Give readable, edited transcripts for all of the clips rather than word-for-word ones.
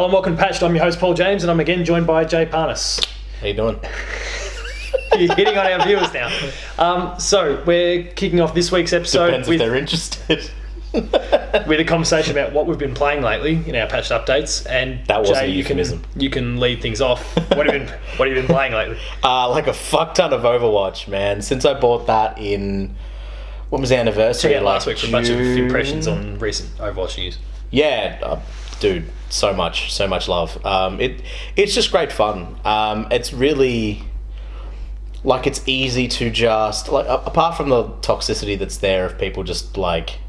and welcome to Patched. I'm your host, Paul James, and I'm again joined by Jay Parnas. How you doing? You're hitting on our viewers now. So, we're kicking off this week's episode Depends if they're interested. with a conversation about what we've been playing lately in our Patched updates. And That wasn't Jay, a euphemism. you can lead things off. What have you been playing lately? Like a fuck ton of Overwatch, man. Since I bought that in... When was the anniversary? Check out last week for a bunch of June? impressions on recent Overwatch news. Yeah, dude, so much love. It's just great fun. It's really... Like, it's easy to just... Like, apart from the toxicity that's there of people just, like...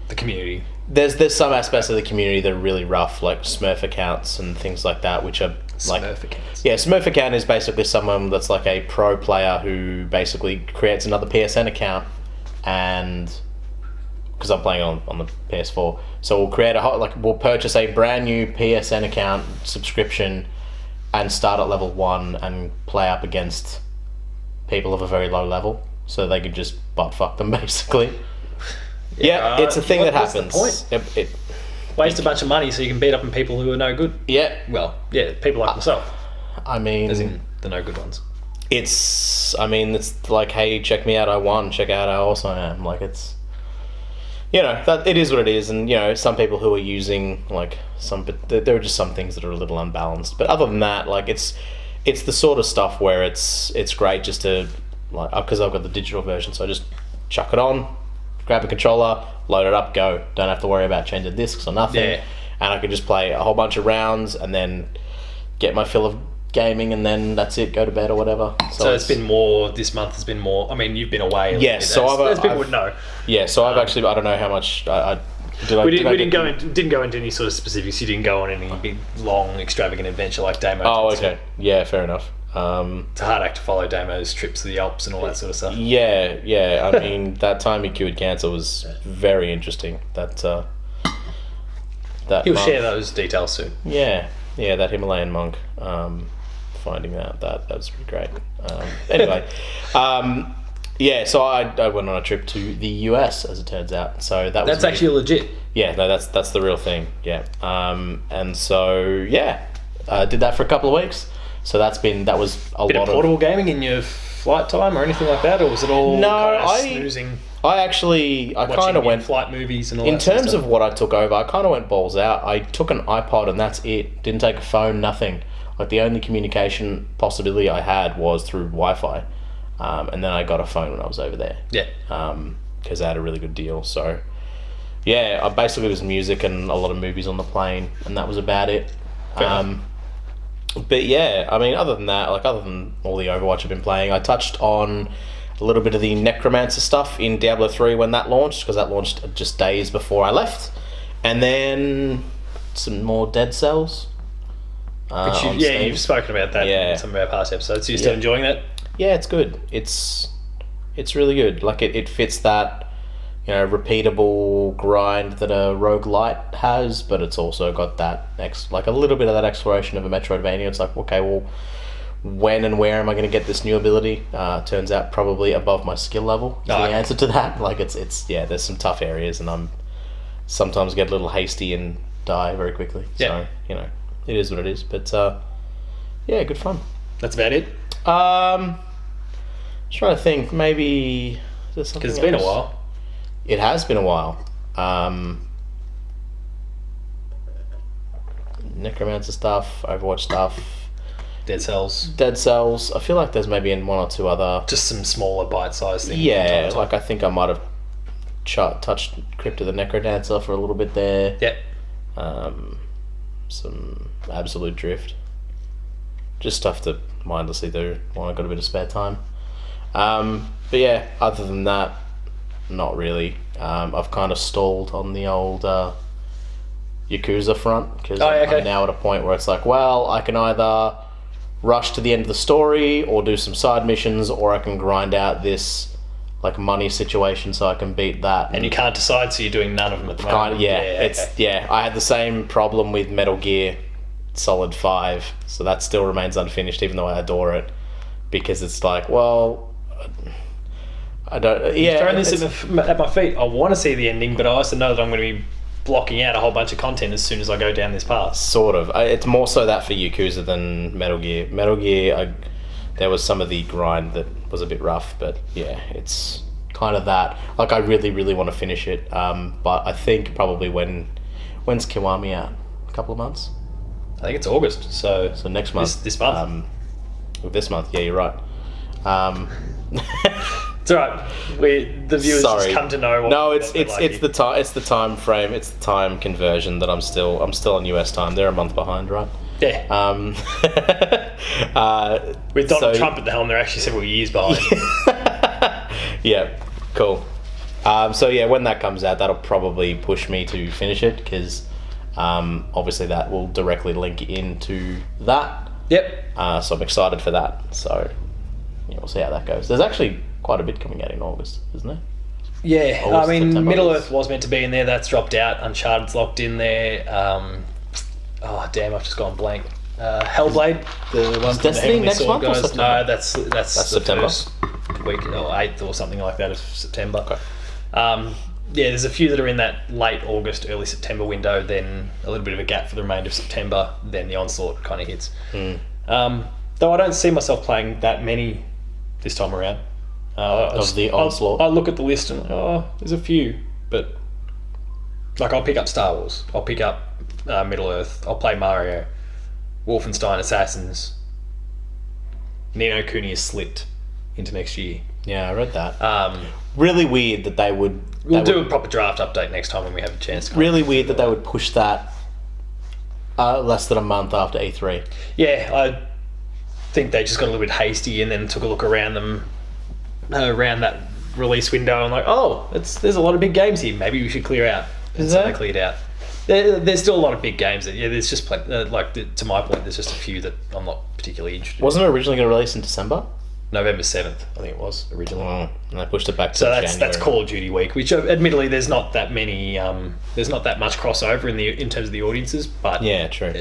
The community. There's some aspects of the community that are really rough, like Smurf accounts and things like that, which are like... Smurf accounts. Yeah, Smurf account is basically someone that's like a pro player who basically creates another PSN account, and... Because I'm playing on the PS4, so we'll create we'll purchase a brand new PSN account subscription and start at level 1 and play up against people of a very low level, so they could just butt fuck them basically. Yeah, it's a thing that happens. What's the point? It Waste a bunch of money so you can beat up on people who are no good. yeah, Well, yeah, people like myself, I mean, as in the no good ones. it's like, hey, check me out, I won. Check out how awesome I am. Like, it's, that it is what it is, and some people who are using but there are just some things that are a little unbalanced. But other than that, like, it's the sort of stuff where it's great just to, like, because I've got the digital version, so I just chuck it on, grab a controller, load it up, go. Don't have to worry about changing discs or nothing. Yeah. And I can just play a whole bunch of rounds and then get my fill of gaming, and then that's it, go to bed or whatever. So it's been more, this month has been more, I mean, you've been away. Yes, so as people would know. Yeah, so I've actually, I don't know how much, We didn't go into any sort of specifics. You didn't go on any big, long, extravagant adventure like Damo. Oh, okay. Yeah, fair enough. It's a hard act to follow Damo's trips to the Alps and all that sort of stuff. Yeah. I mean, that time he cured cancer was very interesting. That He'll monk. share those details soon. Yeah, that Himalayan monk. Finding that was pretty great. Anyway, yeah. So I went on a trip to the US, as it turns out. So That's actually legit. Yeah, no, that's the real thing. Yeah. And so yeah, did that for a couple of weeks. So that was a Bit lot of portable gaming in your flight time or anything like that, or was it all snoozing? I kind of went flight movies and all in that sort terms stuff? of what I took over. I kind of went balls out. I took an iPod and that's it. Didn't take a phone, nothing. Like, the only communication possibility I had was through Wi-Fi, and then I got a phone when I was over there. Yeah. Because I had a really good deal. So yeah, I basically, it was music and a lot of movies on the plane, and that was about it. But yeah, I mean, other than that, other than all the Overwatch I've been playing, I touched on a little bit of the Necromancer stuff in Diablo 3 when that launched, because that launched just days before I left. And then some more Dead Cells. You've spoken about that in some of our past episodes. So you're still enjoying that? Yeah, it's good. It's really good. Like, it fits that, repeatable grind that a roguelite has, but it's also got that a little bit of that exploration of a Metroidvania. It's like, okay, well, when and where am I going to get this new ability? Turns out probably above my skill level is the answer to that. Like, it's there's some tough areas, and I'm sometimes get a little hasty and die very quickly. Yeah. So, it is what it is. But yeah, good fun. That's about it? Just trying to think, maybe there's something Because it's been a else. while. It has been a while. Necromancer stuff, Overwatch stuff, Dead Cells. I feel like there's maybe in one or two other... Just some smaller bite-sized things. Yeah, I think I might have touched Crypt of the Necrodancer for a little bit there. Yeah. Some Absolute Drift. Just stuff to mindlessly do when I've got a bit of spare time. But yeah, other than that, not really. I've kind of stalled on the old Yakuza front, because I'm now at a point where it's like, well, I can either rush to the end of the story or do some side missions, or I can grind out this money situation so I can beat that. And you can't decide, so you're doing none of them at the moment. I had the same problem with Metal Gear Solid 5, so that still remains unfinished, even though I adore it, because it's like, well, I don't... Yeah, throwing this at my feet. I want to see the ending, but I also know that I'm going to be blocking out a whole bunch of content as soon as I go down this path. Sort of. It's more so that for Yakuza than Metal Gear. Metal Gear, there was some of the grind that was a bit rough, but yeah, it's kind of that. Like, I really, really want to finish it, but I think probably when's Kiwami out? A couple of months? I think it's August, so next month. This month. This month, yeah, you're right. It's alright. The viewers just come to know. It's the time frame. It's the time conversion that I'm still on US time. They're a month behind, right? Yeah. With Donald Trump at the helm, they're actually several years behind. Yeah, cool. So yeah, when that comes out, that'll probably push me to finish it because obviously that will directly link into that. Yep. So I'm excited for that. So yeah, we'll see how that goes. There's actually quite a bit coming out in August, isn't there? Yeah, August, September, Middle August. Earth was meant to be in there. That's dropped out. Uncharted's locked in there. Oh damn! I've just gone blank. Hellblade, the one from the Destiny Heavenly next Sword month or guys. September? No, that's the September. first week or 8th or something like that of September. Okay. Yeah, there's a few that are in that late August, early September window. Then a little bit of a gap for the remainder of September. Then the Onslaught kind of hits. Though I don't see myself playing that many this time around. The Onslaught? I look at the list and there's a few, but like I'll pick up Star Wars, I'll pick up Middle Earth, I'll play Mario, Wolfenstein Assassins. Ni no Kuni is slipped into next year. Yeah, I read that. Really weird that they would. We'll do a proper draft update next time when we have a chance. Really weird that they would push that less than a month after E3. Yeah, I think they just got a little bit hasty and then took a look around them, around that release window and like, there's a lot of big games here. Maybe we should clear out. And so they cleared out. There's still a lot of big games. There's just to my point, there's just a few that I'm not particularly interested in. Wasn't it originally going to release in December? November 7th, I think it was originally. And they pushed it back to January. That's January. Call of Duty week, which admittedly there's not that many. There's not that much crossover in terms of the audiences, but Yeah, true.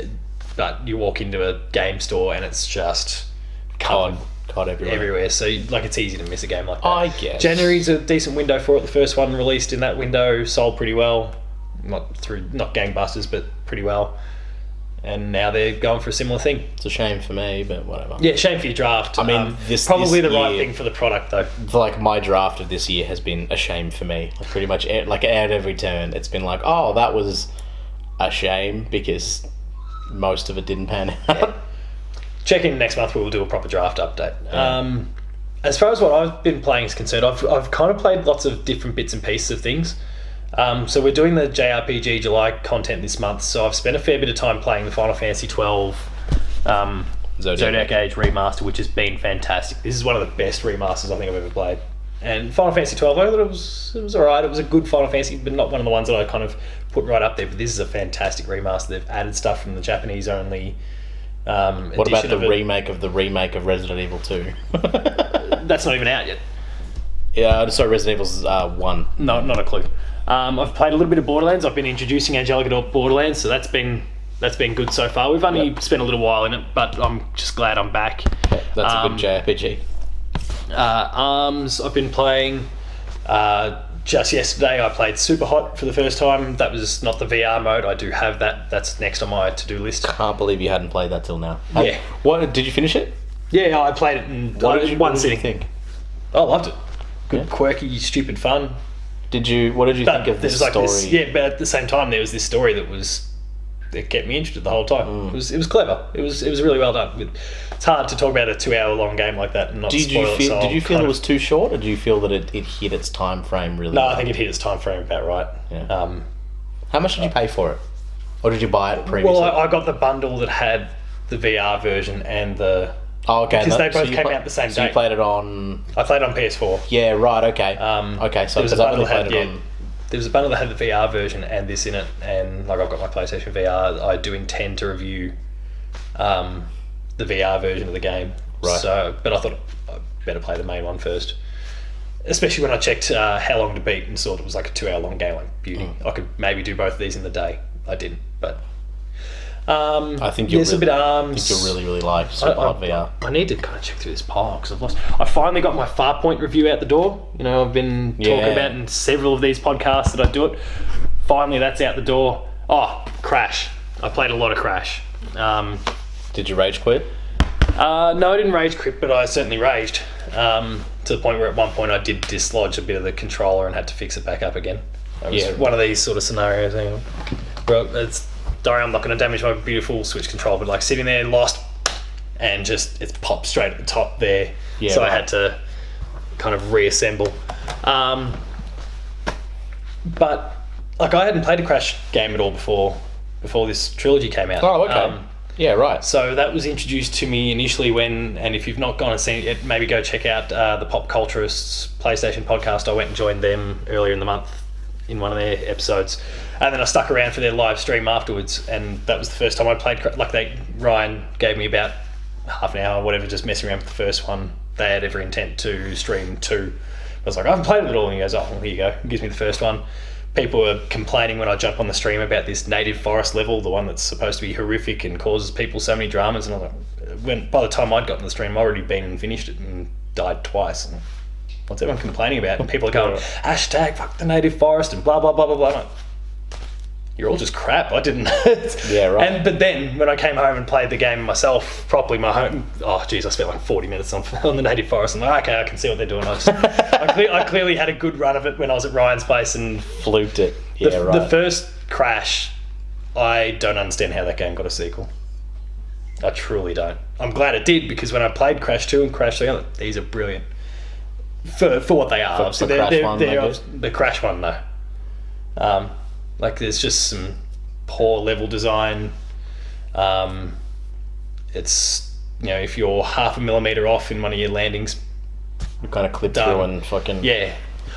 But you walk into a game store and it's just COD everywhere. So it's easy to miss a game like that. I guess. January's a decent window for it. The first one released in that window sold pretty well, not gangbusters, but pretty well. And now they're going for a similar thing. It's a shame for me, but whatever. Yeah, shame for your draft. I mean, probably this the right year- thing for the product though. Like, my draft of this year has been a shame for me. Like, pretty much, at every turn, it's been like, oh, that was a shame because most of it didn't pan out. Yeah. Check in next month. We'll do a proper draft update. As far as what I've been playing is concerned, I've kind of played lots of different bits and pieces of things. So we're doing the JRPG July content this month. So I've spent a fair bit of time playing the Final Fantasy 12 Zodiac Age remaster, which has been fantastic. This is one of the best remasters I think I've ever played. And Final Fantasy 12, I thought it was alright. It was a good Final Fantasy, but not one of the ones that I kind of put right up there. But this is a fantastic remaster. They've added stuff from the Japanese only. What about the remake of Resident Evil 2? That's not even out yet. Yeah, sorry, Resident Evil's 1. No, not a clue. I've played a little bit of Borderlands. I've been introducing Angelica to Borderlands, so that's been good so far. We've only spent a little while in it, but I'm just glad I'm back. That's a good JRPG. ARMS, I've been playing. Just yesterday, I played Super Hot for the first time. That was not the VR mode. I do have that. That's next on my to-do list. Can't believe you hadn't played that till now. Yeah. What did you finish it? Yeah, I played it in What did you sitting. think? I loved it. Good, Yeah. quirky, stupid fun. What did you think of this story? But at the same time, there was this story that kept me interested the whole time. It was clever. It was really well done. It's hard to talk about a 2-hour long game like that and not spoil it. So Did you feel it was too short, or did you feel that it hit its time frame really? No, well? I think it hit its time frame about right. Yeah. How much did you pay for it, or did you buy it previously? Well, I got the bundle that had the VR version and the. Oh, okay. Because they both came out the same So day. you played it on. I played on PS4. Yeah, right. Okay. Okay, so there was a because I've bundle only that played had it on. there was a bundle that had the VR version and this in it, and I've got my PlayStation VR. I do intend to review the VR version of the game. Right. So, but I thought I'd better play the main one first. Especially when I checked how long to beat and saw it was like a 2-hour long game. Like beauty, I could maybe do both of these in the day. I didn't, but. I think you'll there's a bit of I ARMS. think you'll really like Super Hot VR. I need to kind of check through this pile because I've lost. I finally got my Farpoint review out the door. I've been talking about in several of these podcasts that I do it. finally that's out the door. Oh, Crash. I played a lot of Crash. Did you rage quit? No, I didn't rage quit, but I certainly raged. To the point where at one point I did dislodge a bit of the controller and had to fix it back up again. It was one of these sort of scenarios. Bro, I'm not going to damage my beautiful Switch controller, but like sitting there lost and just it's popped straight at the top there. Yeah, so I had to kind of reassemble. But like I hadn't played a Crash game at all before this trilogy came out. Oh, okay. Yeah, right. So that was introduced to me initially when, and if you've not gone and seen it, maybe go check out the Pop Culturists PlayStation podcast. I went and joined them earlier in the month in one of their episodes, and then I stuck around for their live stream afterwards, and that was the first time I played. Ryan gave me about half an hour or whatever, just messing around with the first one. They had every intent to stream 2. I was like, I haven't played it at all, and he goes, oh, well, here you go. He gives me the first one. People were complaining when I jump on the stream about this native forest level, the one that's supposed to be horrific and causes people so many dramas. And I was like, by the time I'd gotten the stream, I'd already been and finished it and died twice. And what's everyone complaining about? And people are going, hashtag fuck the native forest and blah, blah, blah, blah, blah. I'm like, you're all just crap. I didn't. Yeah, right. But then when I came home and played the game myself properly, I spent like 40 minutes on the native forest. And I'm like, okay, I can see what they're doing. I clearly had a good run of it when I was at Ryan's place and fluked it. Yeah, right. The first Crash, I don't understand how that game got a sequel. I truly don't. I'm glad it did, because when I played Crash 2 and Crash 3, these are brilliant for what they are. Obviously, they're the Crash one, though. Like there's just some poor level design. It's, if you're half a millimeter off in one of your landings, you kind of clip through and fucking... Yeah.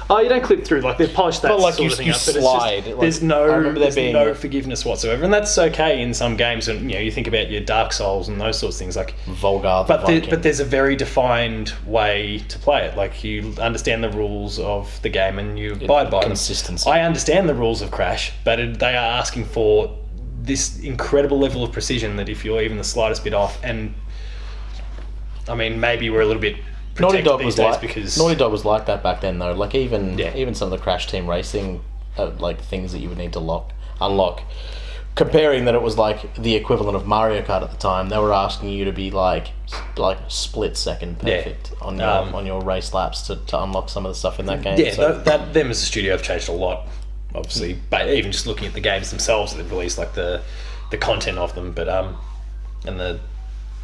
Oh, you don't clip through. Like they've polished that, but like sort of thing you up. Slide. But it's just, there's no forgiveness whatsoever, and that's okay in some games. And you think about your Dark Souls and those sorts of things, like Volgar. But there's a very defined way to play it. Like you understand the rules of the game and you abide by them. Consistency. I understand the rules of Crash, but they are asking for this incredible level of precision that if you're even the slightest bit off, and I mean maybe we're a little bit. Naughty Dog was like that back then, though. Like even some of the Crash Team Racing like things that you would need to unlock. Comparing that, it was like the equivalent of Mario Kart at the time. They were asking you to be like split second perfect on your race laps to unlock some of the stuff in that game. Yeah, so. Them as a studio have changed a lot, obviously. But even just looking at the games themselves that they've released, like the content of them, but and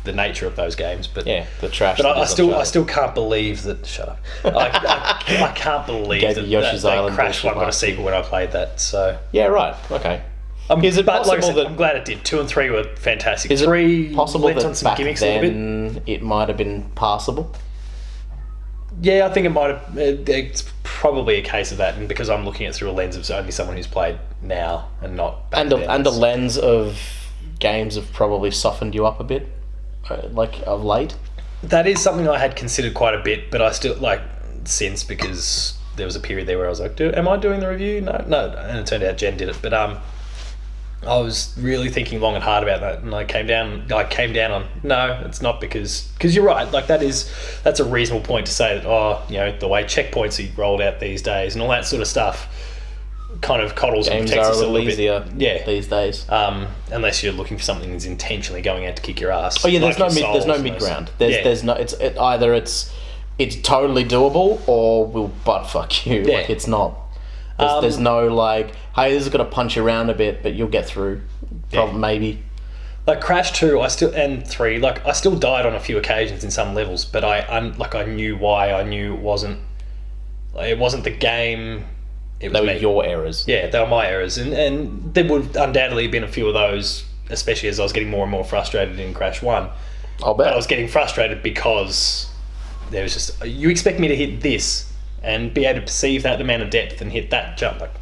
the nature of those games, but yeah, the trash. But I still can't believe that. Shut up! I can't believe that Crash one got a sequel when I played that. So yeah, right, okay. Is it possible that I'm glad it did? 2 and 3 were fantastic. Is 3 it possible went that on some back gimmicks then a little bit? It might have been passable? Yeah, I think it might have. It's probably a case of that, and because I'm looking at it through a lens of only someone who's played now and not back then. And the lens of games have probably softened you up a bit. Like of late, that is something I had considered quite a bit, but I still since, because there was a period there where I was like, am I doing the review? No, and it turned out Jen did it. But I was really thinking long and hard about that, and I came down on no, it's not, because you're right. Like that's a reasonable point to say that the way checkpoints are rolled out these days and all that sort of stuff kind of coddles games and protects are us a little easier these days. Unless you're looking for something that's intentionally going out to kick your ass. Oh yeah, there's no mid ground. There's no. Either it's totally doable or we'll butt fuck you. Yeah. Like it's not. There's no like, hey, this is gonna punch you around a bit, but you'll get through. Maybe. Like Crash 2, and 3, like I still died on a few occasions in some levels, but I knew why. I knew it wasn't the game. They were your errors. Yeah, they were my errors. And there would undoubtedly have been a few of those, especially as I was getting more and more frustrated in Crash 1. I'll bet. But I was getting frustrated because there was just, you expect me to hit this and be able to perceive that amount of depth and hit that jump. Like,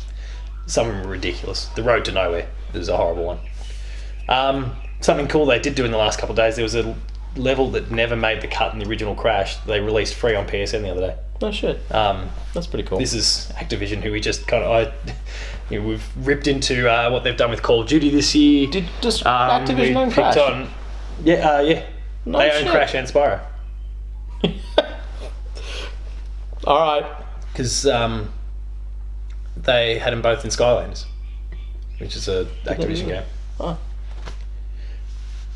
some of them were ridiculous. The Road to Nowhere was a horrible one. Something cool they did do in the last couple of days, there was a level that never made the cut in the original Crash. They released free on PSN the other day. Oh shit! That's pretty cool. This is Activision, who we just we've ripped into what they've done with Call of Duty this year. Does Activision own Crash? Yeah. No they shit. own Crash and Spyro. All right. Because they had them both in Skylanders. which is a Activision game. Oh.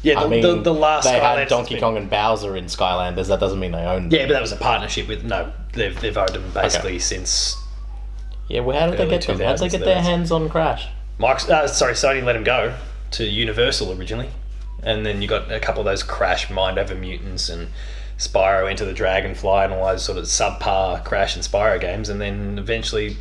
Yeah, I mean, the last they Skylanders had Donkey Kong and Bowser in Skylanders. That doesn't mean they own them. Yeah, but that was a partnership with they've owned them basically since. Yeah, well, how did they Early get them? How did they 2000s, get their hands on Crash? Sony let them go to Universal originally, and then you got a couple of those Crash, Mind Over Mutants, and Spyro Enter the Dragonfly, and all those sort of subpar Crash and Spyro games, and then eventually,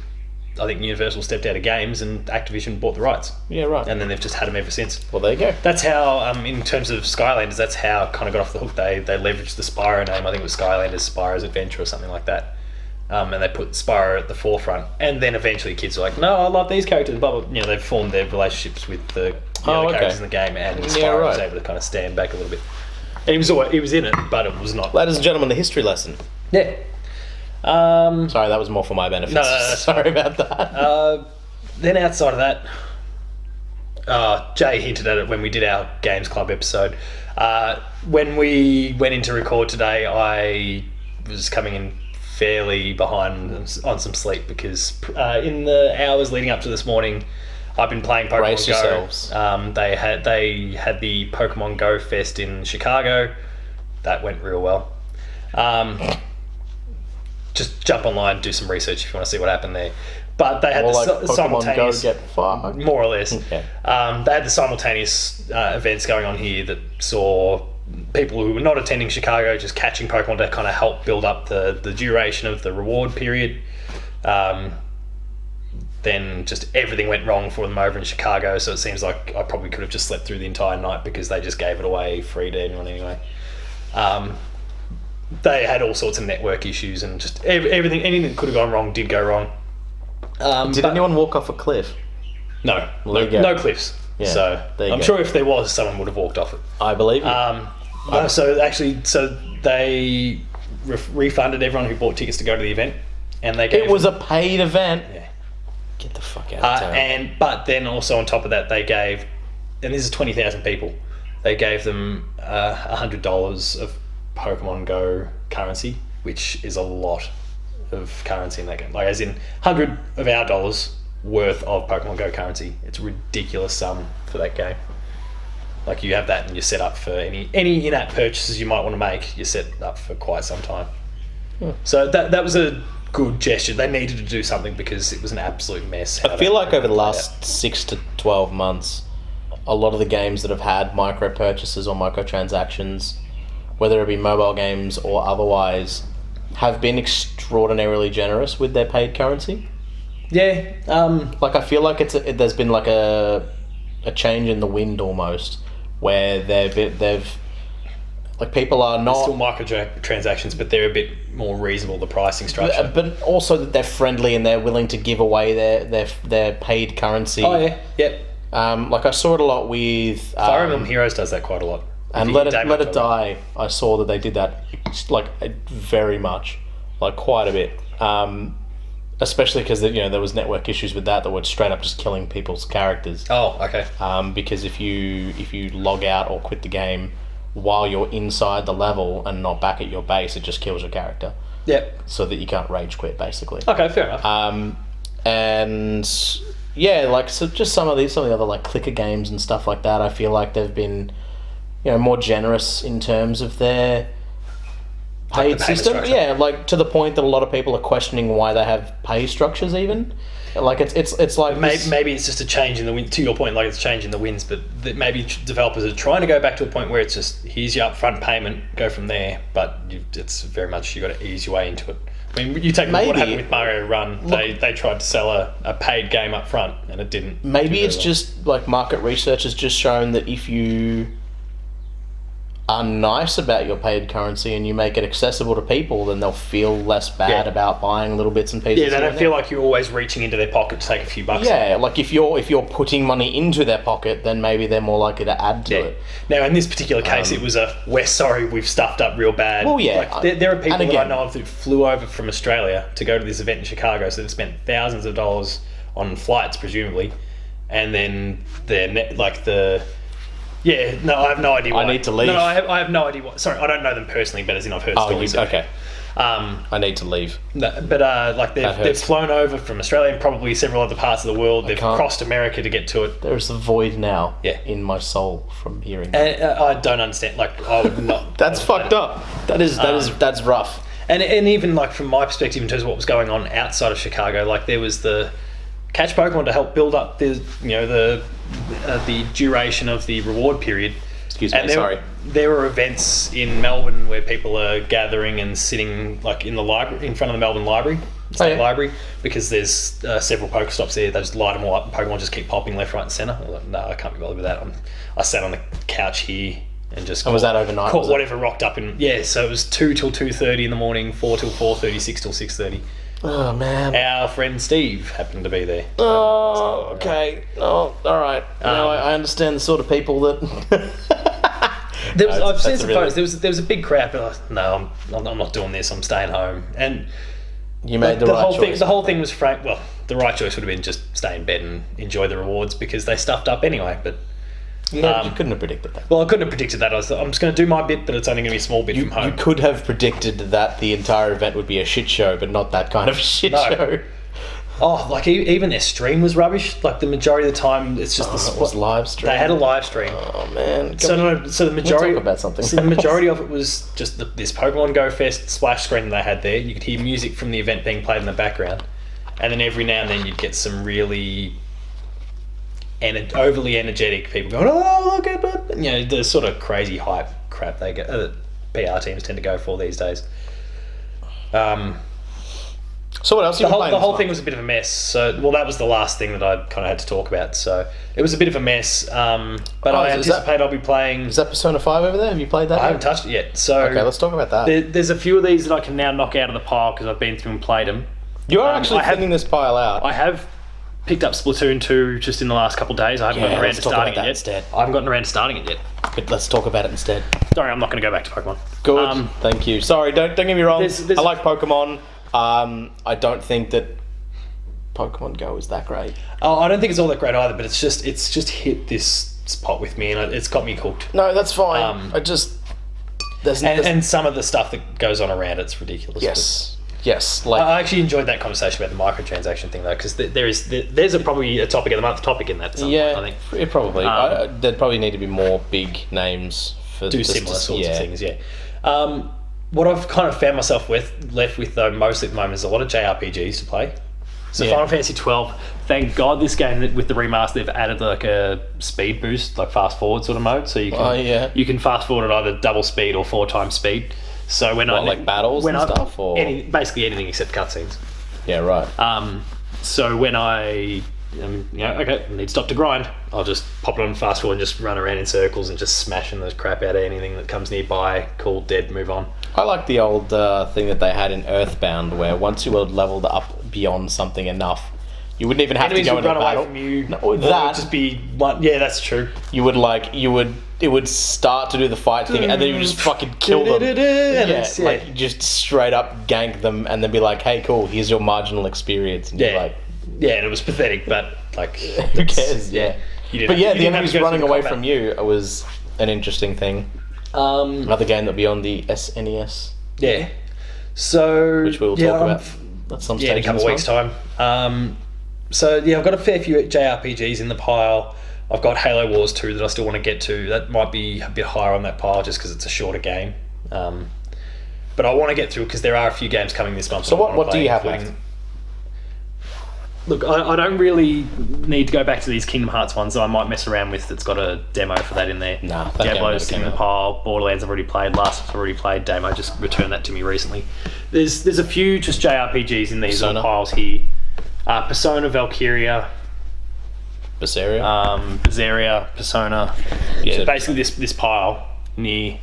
I think Universal stepped out of games, and Activision bought the rights, Yeah, right. and then they've just had them ever since. Well, there you go. That's how, in terms of Skylanders, that's how kind of got off the hook. They leveraged the Spyro name. I think it was Skylanders, Spyro's Adventure, or something like that. And they put Spyro at the forefront, and then eventually kids were like, "No, I love these characters." Blah, blah. They formed their relationships with the characters in the game, and Spyro was able to kind of stand back a little bit. And he was in it, but it was not. Ladies and gentlemen, the history lesson. Yeah. Sorry, that was more for my benefit. No, Sorry about that. Then outside of that, Jay hinted at it when we did our Games Club episode. When we went in to record today, I was coming in fairly behind on some sleep because in the hours leading up to this morning, I've been playing Pokemon Brace Go. yourselves. They had the Pokemon Go Fest in Chicago. That went real well. Just jump online, do some research if you want to see what happened there. But they had simultaneous, Go get fucked. more or less. Okay. They had the simultaneous events going on here that saw people who were not attending Chicago just catching Pokemon to kind of help build up the duration of the reward period. Then just everything went wrong for them over in Chicago, so it seems like I probably could have just slept through the entire night because they just gave it away free to anyone anyway. They had all sorts of network issues and just anything that could have gone wrong did go wrong. Did anyone walk off a cliff? No, There you go. no cliffs. Yeah, So there you I'm go. sure if there was, someone would have walked off it. I believe you. No, so they refunded everyone who bought tickets to go to the event, and they gave it was a paid event. yeah. Get the fuck out of town. But then also on top of that, they gave, and this is 20,000 people, they gave them $100 of Pokemon Go currency, which is a lot of currency in that game. Like as in 100 of our dollars worth of Pokemon Go currency. It's a ridiculous sum for that game. Like you have that and you're set up for any in-app purchases you might want to make. You're set up for quite some time. So that was a good gesture. They needed to do something because it was an absolute mess. I feel like over the last 6 to 12 months, a lot of the games that have had micro purchases or microtransactions, whether it be mobile games or otherwise, have been extraordinarily generous with their paid currency. Yeah. Like I feel like there's been like a change in the wind almost, where they've like people are not Still microtransactions, but they're a bit more reasonable, the pricing structure. but also that they're friendly and they're willing to give away their paid currency. Oh, yeah. Yep. Like I saw it a lot with Fire Emblem Heroes does that quite a lot. and If Let you It Damon Toll. Die. I saw that they did that like very much, like quite a bit. Especially because there was network issues with that were straight up just killing people's characters. Oh, okay. Because if you log out or quit the game while you're inside the level and not back at your base, it just kills your character, Yep. so that you can't rage quit basically. Okay, fair enough. And yeah, like so just some of the other like clicker games and stuff like that, I feel like they've been more generous in terms of their paid the payment system. structure. Yeah, like to the point that a lot of people are questioning why they have pay structures even. Like it's like Maybe it's just a change in the wind. To your point, like it's changing the winds, but maybe developers are trying to go back to a point where it's just here's your upfront payment, go from there. But it's very much you got to ease your way into it. I mean, you take what Maybe. happened with Mario Run. They tried to sell a paid game up front, and it didn't. Maybe do very it's well. just like market research has just shown that if you are nice about your paid currency and you make it accessible to people, then they'll feel less bad Yeah. about buying little bits and pieces. Yeah, they here don't and feel there. like you're always reaching into their pocket to take a few bucks. Yeah, like if you're putting money into their pocket, then maybe they're more likely to add to Yeah. it. Now, in this particular case, it was we're sorry, we've stuffed up real bad. Well, yeah. Like, there are people And that I again- know of that flew over from Australia to go to this event in Chicago, so they've spent thousands of dollars on flights, presumably, and then Yeah, no, I have no idea why. I need to leave. No, I have no idea why. Sorry, I don't know them personally, but as in I've heard Oh, stories. of it. okay. I need to leave. No, but like That they've hurts. flown over from Australia and probably several other parts of the world. They've can't- crossed America to get to it. There's a void now Yeah. in my soul from hearing that. And I don't understand. Like I would not. That's fucked up. That's rough. And even like from my perspective in terms of what was going on outside of Chicago, like there was the catch Pokemon to help build up the the duration of the reward period. Excuse me, And sorry. there were events in Melbourne where people are gathering and sitting like in the library, in front of the Melbourne Library, State yeah. Library, because there's several Pokestops there. They just light them all up and Pokemon just keep popping left, right and centre. I'm like, no, I can't be bothered with that. I sat on the couch here and just And was that overnight, caught was it? whatever rocked up in. Yeah, so it was 2 till 2:30 in the morning, 4 till 4:30, 6 till 6:30. Oh, man. Our friend Steve happened to be there. Oh, okay. Oh, all right. Now I understand the sort of people that... There was, No, I've seen that's some really- photos. There was a big crowd, but I was like, no, I'm not doing this. I'm staying home. And You made the right whole choice. thing. The whole thing was frank. Well, the right choice would have been just stay in bed and enjoy the rewards because they stuffed up anyway. But Yeah, you couldn't have predicted that. well, I couldn't have predicted that. I'm just going to do my bit, but it's only going to be a small bit from You home. could have predicted that the entire event would be a shit show, but not that kind of shit No. show. Oh, like even their stream was rubbish. Like the majority of the time, it's just It was live stream. They had a live stream. Oh, man. So no, so the majority. talk about something So the else? majority of it was just this Pokemon Go Fest splash screen they had there. You could hear music from the event being played in the background, and then every now and then you'd get some really overly energetic people going, "Oh, look at it!" You know, the sort of crazy hype crap they get. PR teams tend to go for these days. So what else are you playing? The whole thing was a bit of a mess. So, well, that was the last thing that I kind of had to talk about. So it was a bit of a mess. But I is that- anticipate I'll be playing. Is that Persona 5 over there? Have you played that I yet? haven't touched it yet. So Okay, let's talk about that. there's a few of these that I can now knock out of the pile because I've been through and played them. You are actually I have- thinning this pile out. I have picked up Splatoon 2 just in the last couple of days. I haven't Yeah, gotten around let's to talk starting about it that yet. instead. I haven't gotten around to starting it yet. But let's talk about it instead. Sorry, I'm not going to go back to Pokemon. Good. Thank you. Sorry, don't get me wrong. There's- I like Pokemon. I don't think that Pokemon Go is that great. Oh, I don't think it's all that great either, but it's just hit this spot with me and it's got me hooked. No, that's fine. Um, I just there's And some of the stuff that goes on around it's ridiculous. yes, like I actually enjoyed that conversation about the microtransaction thing though, because there's probably a topic of the month topic in that. At some point, I think it probably there'd probably need to be more big names for do this similar to- sorts yeah. of things. Yeah. What I've kind of found myself left with though mostly at the moment is a lot of JRPGs to play. So Yeah. Final Fantasy 12, thank God this game with the remaster they've added like a speed boost, like fast forward sort of mode, so you can Oh, yeah. you can fast forward at either double speed or 4 times speed. So when like battles and stuff, or basically anything except cutscenes. Yeah, right. So when I okay, I need to stop to grind, I'll just pop it on fast forward and just run around in circles and just smashing the crap out of anything that comes nearby. Cool, dead, move on. I like the old thing that they had in Earthbound, where once you were leveled up beyond something enough, you wouldn't even have Enemies to go would into run battle. away from you. No, Or it would that just be one. Yeah, that's true. It would start to do the fight thing, and then you would just fucking kill them. Yeah, like you just straight up gank them, and then be like, "Hey, cool, here's your marginal experience." And you're Yeah, like, yeah, and it was pathetic, but like, who cares? Yeah. You didn't But yeah, you the didn't have enemies to go running through the away combat. from you was an interesting thing. Another game that'll be on the SNES, Yeah. So which we'll talk about at some stage. in a couple of weeks' time. So yeah, I've got a fair few JRPGs in the pile. I've got Halo Wars 2 that I still want to get to. That might be a bit higher on that pile just because it's a shorter game. But I want to get through because there are a few games coming this month. So that I wanna what do play, you have including- left? Look, I don't really need to go back to these Kingdom Hearts ones that I might mess around with. That's got a demo for that in there. Nah, that game never Diablo's sitting in came the pile. Borderlands I've already played. Last of Us I've already played. Damo just returned that to me recently. There's a few just JRPGs in these little Persona? piles here. Persona, Valkyria, Berseria? Berseria, Persona. Yeah, said- basically this pile near.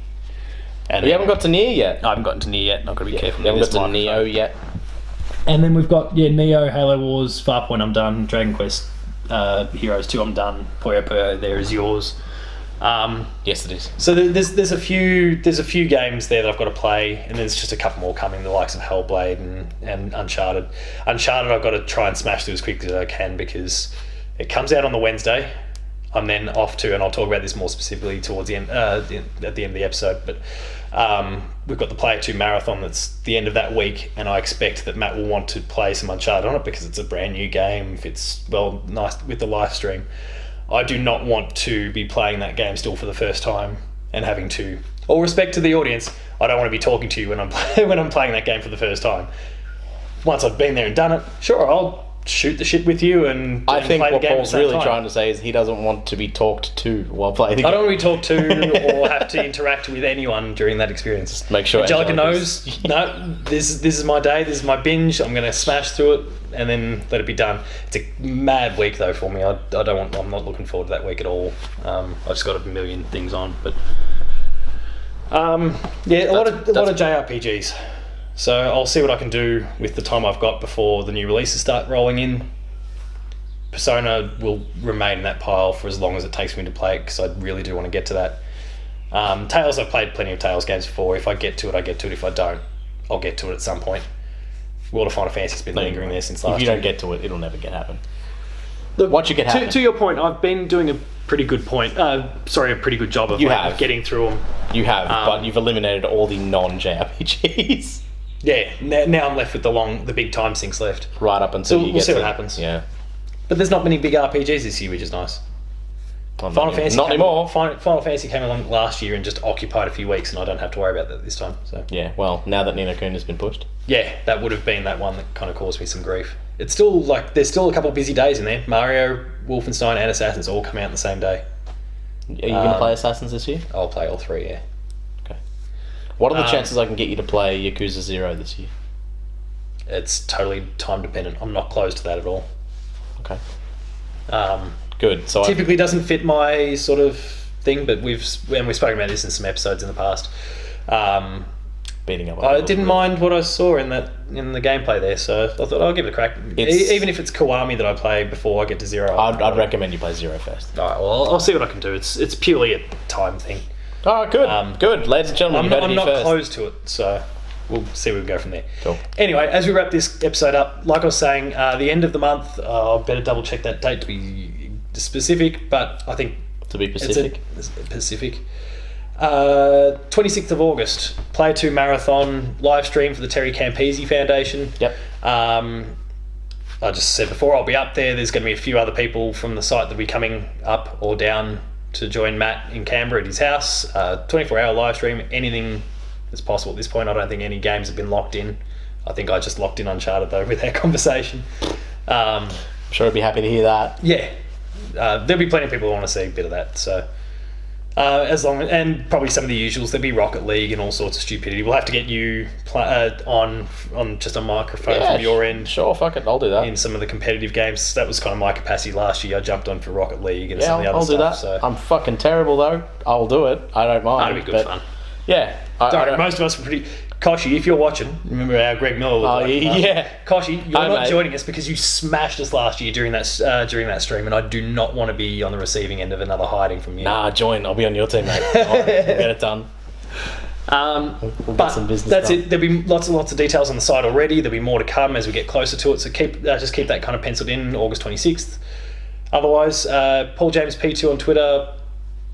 And We haven't got to Nier yet. I haven't gotten to Nier yet. I've got to be careful. We haven't with got this to microphone. Neo yet. And then we've got Neo, Halo Wars, Farpoint I'm done, Dragon Quest Heroes 2 I'm done, Puyo Puyo there is yours. Yes, it is. So there's a few games there that I've got to play, and there's just a couple more coming, the likes of Hellblade and Uncharted. Uncharted I've got to try and smash through as quickly as I can because it comes out on the Wednesday. I'm then off to, and I'll talk about this more specifically towards the end at the end of the episode. But we've got the Player 2 marathon that's the end of that week, and I expect that Matt will want to play some Uncharted on it because it's a brand new game. If it's nice with the live stream, I do not want to be playing that game still for the first time and having to. All respect to the audience, I don't want to be talking to you when I'm when I'm playing that game for the first time. Once I've been there and done it, sure, I'll shoot the shit with you and I think play what the game Paul's at the same really time. trying to say is he doesn't want to be talked to while playing the game. I don't want to be talked to or have to interact with anyone during that experience. Make sure Angelica Angelica's- knows, no, this is my day, this is my binge, I'm going to smash through it and then let it be done. It's a mad week though for me. I'm not looking forward to that week at all. I've just got a million things on, but yeah, a lot of JRPGs. So I'll see what I can do with the time I've got before the new releases start rolling in. Persona will remain in that pile for as long as it takes me to play it because I really do want to get to that. Tales, I've played plenty of Tales games before. If I get to it, I get to it. If I don't, I'll get to it at some point. World of Final Fantasy's been lingering there since last If you year. don't get to it, it'll never happen. Look, Once you get happen. to your point, I've been doing a pretty good a pretty good job of, of getting through them. You have, but you've eliminated all the non-JRPGs. Yeah, now I'm left with the big time sinks left. Right up until So you we'll get see to... what happens. Yeah. But there's not many big RPGs this year, which is nice. Final Fantasy Not anymore. Final Fantasy came along last year and just occupied a few weeks, and I don't have to worry about that this time. So Yeah, well, now that Ni no Kuni has been pushed. yeah, that would have been that one that kind of caused me some grief. It's still there's still a couple of busy days in there. Mario, Wolfenstein, and Assassins all come out on the same day. Are you going to play Assassins this year? I'll play all three. Yeah. Okay. What are the chances I can get you to play Yakuza 0 this year? It's totally time dependent. I'm not close to that at all. Okay. Good. So Typically doesn't fit my sort of thing, but we've spoken about this in some episodes in the past. Beating up. I didn't mind what I saw in the gameplay there, so I thought I'll give it a crack. Even if it's Kiwami that I play before I get to 0. I'd recommend you play 0 first. All right, well, I'll see what I can do. It's purely a time thing. Oh, good. Good. Ladies and gentlemen, I'm not close to it, so we'll see where we go from there. Cool. Anyway, as we wrap this episode up, like I was saying, the end of the month, I better double check that date to be specific, but I think To be Pacific. It's Pacific. 26th of August, Player 2 Marathon live stream for the Terry Campese Foundation. Yep. I just said before, I'll be up there. There's going to be a few other people from the site that'll be coming up or down to join Matt in Canberra at his house. 24-hour live stream, anything is possible at this point. I don't think any games have been locked in. I think I just locked in Uncharted though with our conversation. I'm sure I'd be happy to hear that. Yeah, there'll be plenty of people who want to see a bit of that. So, and probably some of the usuals. There'll be Rocket League and all sorts of stupidity. We'll have to get you on just a microphone from your end. Sure, fuck it, I'll do that. In some of the competitive games, that was kind of my capacity last year. I jumped on for Rocket League and some of the other I'll stuff. do that. So I'm fucking terrible though. I'll do it. I don't mind. that'd be good fun. Yeah. I don't- Most of us were pretty. Koshi, if you're watching, remember how Greg Miller was like, yeah. Koshi, you're Hi, not mate. joining us because you smashed us last year during that stream, and I do not want to be on the receiving end of another hiding from you. Nah, join. I'll be on your team, mate. We'll get it done. We'll But get some business that's done. it. There'll be lots and lots of details on the site already. There'll be more to come as we get closer to it. So just keep that kind of penciled in, August 26th. Otherwise, Paul James P2 on Twitter,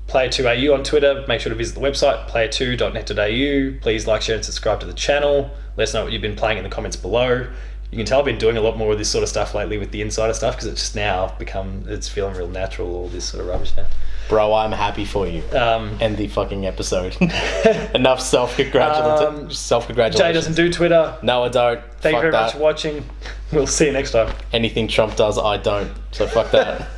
Player2AU on Twitter. Make sure to visit the website, player2.net.au. Please like, share, and subscribe to the channel. Let us know what you've been playing in the comments below. You can tell I've been doing a lot more of this sort of stuff lately with the insider stuff because it's just now it's feeling real natural, all this sort of rubbish now. Bro, I'm happy for you. End the fucking episode. Enough self-congratulations. Jay doesn't do Twitter. No, I don't. Thank you Fuck very that. much for watching. We'll see you next time. Anything Trump does, I don't. So fuck that.